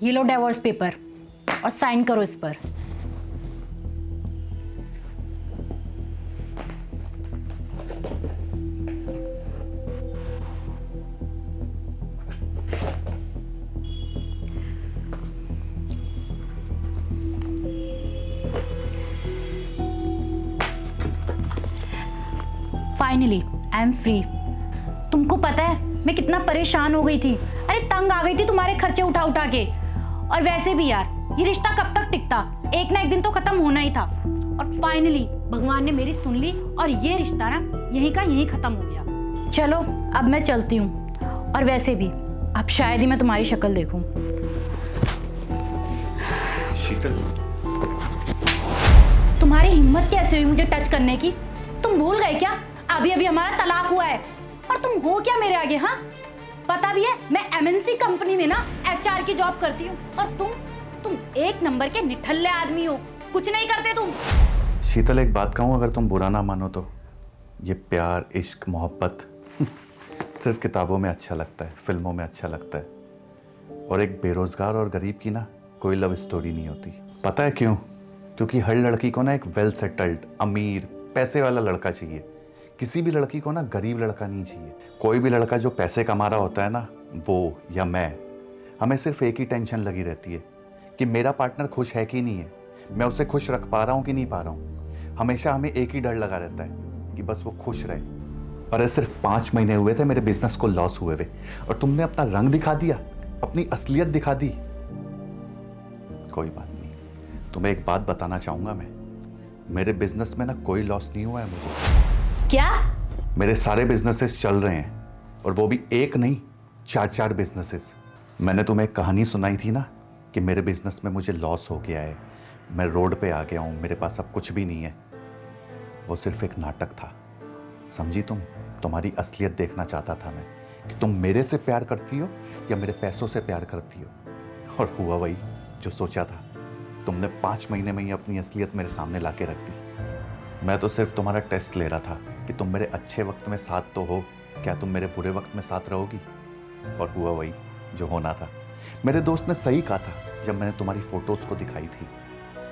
ये लो divorce paper और sign करो इस पर। Finally I am free. तुमको पता है मैं कितना परेशान हो गई थी, अरे तंग आ गई थी तुम्हारे खर्चे उठा उठा के। और वैसे भी यार ये रिश्ता कब तक टिकता, एक ना एक दिन तो खत्म होना ही था। और फाइनली भगवान ने मेरी सुन ली और ये रिश्ता ना यहीं का यहीं खत्म हो गया। चलो अब मैं चलती हूँ। और वैसे भी अब शायद ही मैं तुम्हारी शक्ल देखूं। शीतल, तुम्हारी हिम्मत कैसे हुई मुझे टच करने की? तुम भूल गए क्या अभी अभी हमारा तलाक हुआ है? और तुम हो क्या मेरे आगे? हाँ पता भी है मैं एमएनसी कंपनी में ना एचआर की जॉब करती हूँ। और तुम एक नंबर के निठल्ले आदमी हो, कुछ नहीं करते तुम। शीतल एक बात कहूँ, अगर तुम बुरा ना मानो तो ये प्यार, इश्क, मोहब्बत सिर्फ किताबों में अच्छा लगता है, फिल्मों में अच्छा लगता है। और एक बेरोजगार और गरीब की ना कोई लव स्टोरी नहीं होती। पता है क्यों? क्योंकि हर लड़की को ना एक वेल सेटल्ड, अमीर, पैसे वाला लड़का चाहिए। किसी भी लड़की को ना गरीब लड़का नहीं चाहिए। कोई भी लड़का जो पैसे कमा रहा होता है ना, वो या मैं, हमें सिर्फ एक ही टेंशन लगी रहती है कि मेरा पार्टनर खुश है कि नहीं है, मैं उसे खुश रख पा रहा हूँ कि नहीं पा रहा हूँ। हमेशा हमें एक ही डर लगा रहता है कि बस वो खुश रहे। अरे सिर्फ 5 महीने हुए थे मेरे बिजनेस को लॉस हुए हुए, और तुमने अपना रंग दिखा दिया, अपनी असलियत दिखा दी। कोई बात नहीं, तुम्हें एक बात बताना चाहूंगा मैं, मेरे बिजनेस में ना कोई लॉस नहीं हुआ है मुझे। क्या? मेरे सारे बिजनेसेस चल रहे हैं, और वो भी एक नहीं, 4 बिजनेसेस। मैंने तुम्हें एक कहानी सुनाई थी ना कि मेरे बिजनेस में मुझे लॉस हो गया है, मैं रोड पे आ गया हूँ, मेरे पास अब कुछ भी नहीं है। वो सिर्फ एक नाटक था, समझी तुम? तुम्हारी असलियत देखना चाहता था मैं कि तुम मेरे से प्यार करती हो या मेरे पैसों से प्यार करती हो। और हुआ वही जो सोचा था। तुमने 5 महीने में ही अपनी असलियत मेरे सामने ला के रख दी। मैं तो सिर्फ तुम्हारा टेस्ट ले रहा था कि तुम मेरे अच्छे वक्त में साथ तो हो, क्या तुम मेरे बुरे वक्त में साथ रहोगी? और हुआ वही जो होना था। मेरे दोस्त ने सही कहा था जब मैंने तुम्हारी फोटोज को दिखाई थी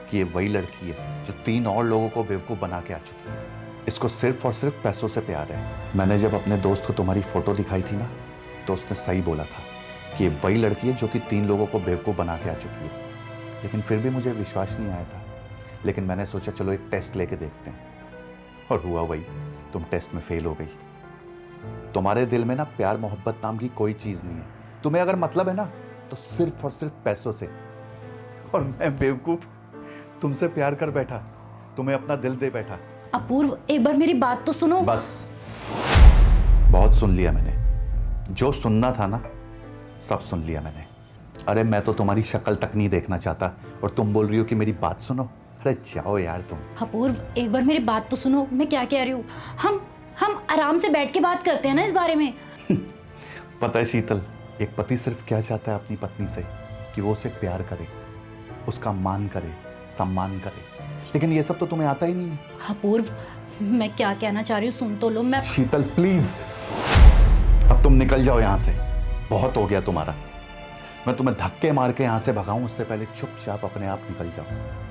कि ये वही लड़की है जो 3 और लोगों को बेवकूफ़ बना के आ चुकी है। इसको सिर्फ और सिर्फ पैसों से प्यार है। मैंने जब अपने दोस्त को तुम्हारी फोटो दिखाई थी ना, तो उसने सही बोला था कि ये वही लड़की है जो कि 3 लोगों को बेवकूफ़ बना के आ चुकी है। लेकिन फिर भी मुझे विश्वास नहीं आया था। लेकिन मैंने सोचा चलो एक टेस्ट लेके देखते हैं। और हुआ वही, तुम टेस्ट में फेल हो गई। तुम्हारे दिल में ना प्यार मोहब्बत नाम की कोई चीज़ नहीं है। तुम्हें अगर मतलब है ना तो सिर्फ और सिर्फ पैसों से। और मैं बेवकूफ़ तुमसे प्यार कर बैठा, तुम्हें अपना दिल दे बैठा। अपूर्व एक बार मेरी बात तो सुनो। बस, बहुत सुन लिया मैंने, जो सुनना था ना सब सुन लिया मैंने। अरे मैं तो तुम्हारी शक्ल तक नहीं देखना चाहता, और तुम बोल रही हो कि मेरी बात सुनो। अरे जाओ यार तुम। अपूर्व एक बार मेरी बात तो सुनो, मैं क्या कह रही हूँ। हम आराम से बैठ के बात करते हैं ना इस बारे में। पता है शीतल, एक पति सिर्फ क्या चाहता है अपनी पत्नी से कि वो उसे प्यार करे, उसका मान करे, सम्मान करे। लेकिन ये सब तो तुम्हें आता ही नहीं है। अपूर्व मैं क्या कहना चाह रही हूँ सुन तो लो। मैं शीतल प्लीज, अब तुम निकल जाओ यहाँ से, बहुत हो गया तुम्हारा। मैं तुम्हें धक्के मार के यहाँ से भगाऊं उससे पहले चुपचाप अपने आप निकल जाओ।